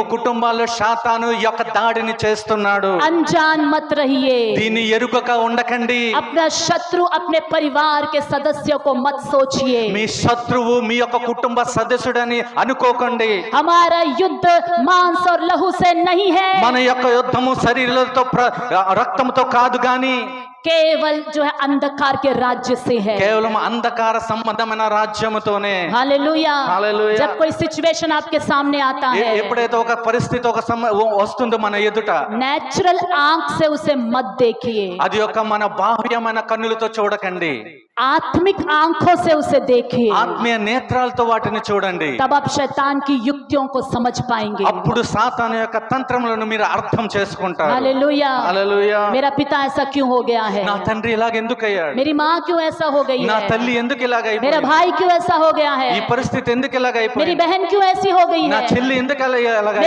కుటుంబాల్లో శాతాను యొక్క దాడిని చేస్తున్నాడు. अनजान मत रहिए, దీన్ని ఎరుగక ఉండకండి. अपना शत्रु अपने परिवार के सदस्यों को मत सोचिए. మీ శత్రువు మీ యొక్క కుటుంబ సదస్యుడని అనుకోకండి. हमारा युद्ध मांस और लहू से नहीं है, మన యొక్క యుద్ధము శరీరంతో రక్తంతో కాదు గాని केवल जो है अंधकार के राज्य से है. కేవలం అంధకార సంబంధమైన రాజ్యముతోనే. हालेलुया. हालेलुया. जब कोई सिचुएशन आपके सामने आता है, ఎప్పుడైతే ఒక పరిస్థితి ఒక వస్తుందో మన ఎదుట, नेचुरल आंख से उसे मत देखिए, అది ఒక మన బాహ్యమైన కన్నులతో చూడకండి. आत्मिक आंखों से उसे देखिए. ఆత్మీయ నేత్రాలతో వాటిని చూడండి. तब आप शैतान की युक्तियों को समझ पाएंगे. అప్పుడు సాతాను యొక్క తంత్రములను మీరు అర్థం చేసుకుంటారు. हालेलुया. హల్లెలూయా. मेरा पिता ऐसा क्यों हो गया है, నా తండ్రి ఇలాగ ఎందుకు అయ్యాడు, मेरी माँ क्यों ऐसा हो गई నా है, తల్లి ఎందుకు ఇలాగ मेरा అయిపోయింది, भाई क्यों ऐसा हो गया है, ఈ పరిస్థితి ఎందుకు ఇలాగ मेरी అయిపోయింది, बहन क्यों ऐसी हो गई నా है, చెల్లి ఎందుకు అలాగ